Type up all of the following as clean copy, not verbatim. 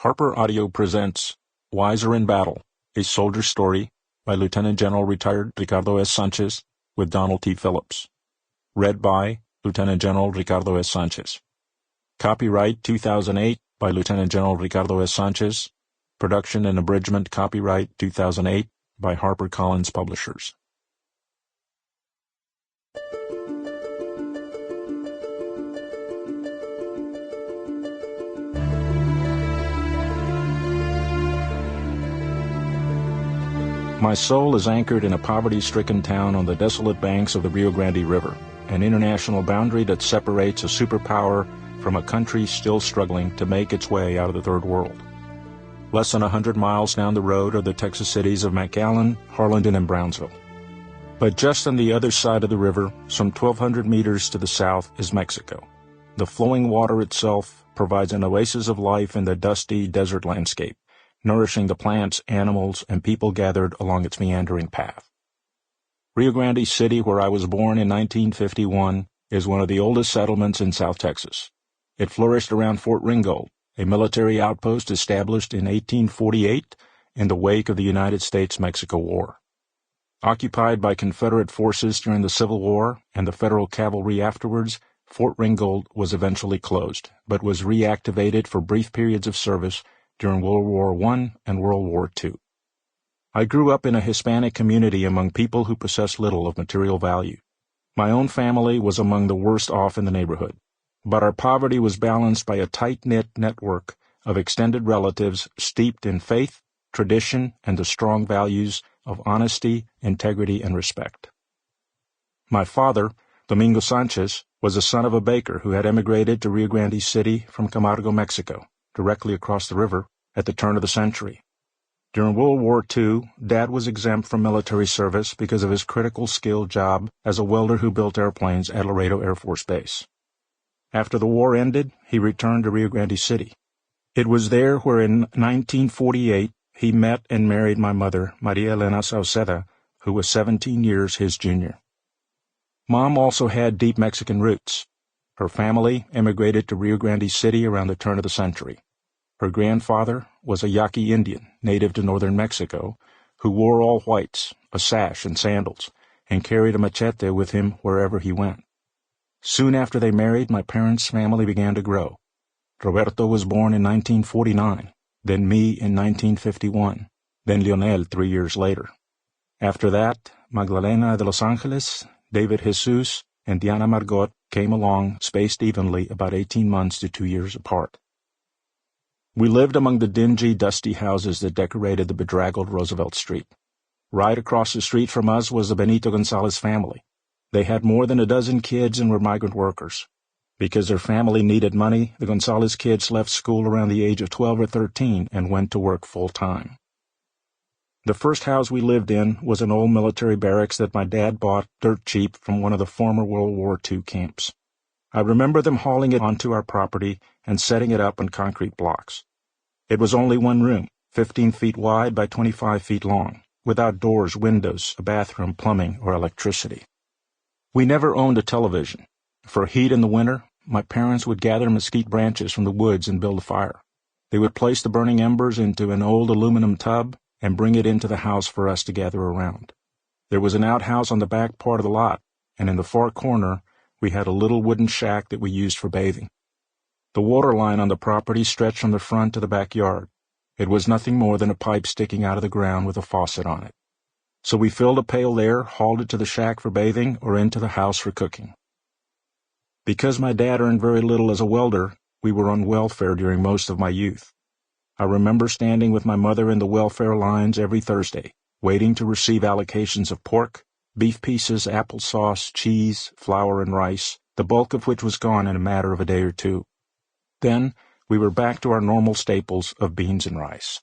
Harper Audio presents Wiser in Battle, a Soldier Story by Lieutenant General Retired Ricardo S. Sanchez with Donald T. Phillips. Read by Lieutenant General Ricardo S. Sanchez. Copyright 2008 by Lieutenant General Ricardo S. Sanchez. Production and abridgment copyright 2008 by HarperCollins Publishers. My soul is anchored in a poverty-stricken town on the desolate banks of the Rio Grande River, an international boundary that separates a superpower from a country still struggling to make its way out of the Third World. Less than 100 miles down the road are the Texas cities of McAllen, Harlingen, and Brownsville. But just on the other side of the river, some 1,200 meters to the south, is Mexico. The flowing water itself provides an oasis of life in the dusty desert landscape, nourishing the plants, animals, and people gathered along its meandering path. Rio Grande City, where I was born in 1951, is one of the oldest settlements in South Texas. It flourished around Fort Ringgold, a military outpost established in 1848 in the wake of the United States-Mexico War. Occupied by Confederate forces during the Civil War and the Federal cavalry afterwards, Fort Ringgold was eventually closed, but was reactivated for brief periods of service during World War I and World War II. I grew up in a Hispanic community among people who possessed little of material value. My own family was among the worst off in the neighborhood, but our poverty was balanced by a tight-knit network of extended relatives steeped in faith, tradition, and the strong values of honesty, integrity, and respect. My father, Domingo Sanchez, was the son of a baker who had emigrated to Rio Grande City from Camargo, Mexico, directly across the river, at the turn of the century. During World War II, Dad was exempt from military service because of his critical skill job as a welder who built airplanes at Narrator Air Force Base. After the war ended, he returned to Rio Grande City. It was there where in 1948 he met and married my mother, Maria Elena Sauceda, who was 17 years his junior. Mom also had deep Mexican roots. Her family emigrated to Rio Grande City around the turn of the century. Her grandfather was a Yaqui Indian, native to northern Mexico, who wore all whites, a sash and sandals, and carried a machete with him wherever he went. Soon after they married, my parents' family began to grow. Roberto was born in 1949, then me in 1951, then Leonel 3 years later. After that, Magdalena de Los Angeles, David Jesus, and Diana Margot came along, spaced evenly about 18 months to 2 years apart. We lived among the dingy, dusty houses that decorated the bedraggled Roosevelt Street. Right across the street from us was the Benito Gonzalez family. They had more than a dozen kids and were migrant workers. Because their family needed money, the Gonzalez kids left school around the age of 12 or 13 and went to work full-time. The first house we lived in was an old military barracks that my dad bought dirt cheap from one of the former World War II camps. I remember them hauling it onto our property and setting it up on concrete blocks. It was only one room, 15 feet wide by 25 feet long, without doors, windows, a bathroom, plumbing, or electricity. We never owned a television. For heat in the winter, my parents would gather mesquite branches from the woods and build a fire. They would place the burning embers into an old aluminum tub and bring it into the house for us to gather around. There was an outhouse on the back part of the lot, and in the far corner, we had a little wooden shack that we used for bathing. The water line on the property stretched from the front to the backyard. It was nothing more than a pipe sticking out of the ground with a faucet on it. So we filled a pail there, hauled it to the shack for bathing, or into the house for cooking. Because my dad earned very little as a welder, we were on welfare during most of my youth. I remember standing with my mother in the welfare lines every Thursday, waiting to receive allocations of pork, beef pieces, applesauce, cheese, flour, and rice, the bulk of which was gone in a matter of a day or two. Then, we were back to our normal staples of beans and rice.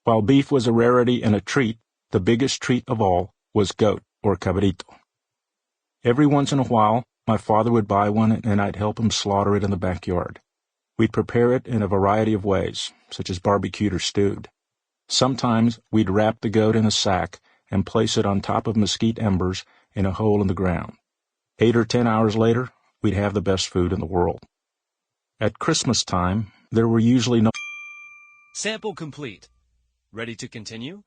While beef was a rarity and a treat, the biggest treat of all was goat, or cabrito. Every once in a while, my father would buy one and I'd help him slaughter it in the backyard. We'd prepare it in a variety of ways, such as barbecued or stewed. Sometimes we'd wrap the goat in a sack and place it on top of mesquite embers in a hole in the ground. 8 or 10 hours later, we'd have the best food in the world. At Christmas time, there were usually no Sample complete. Ready to continue?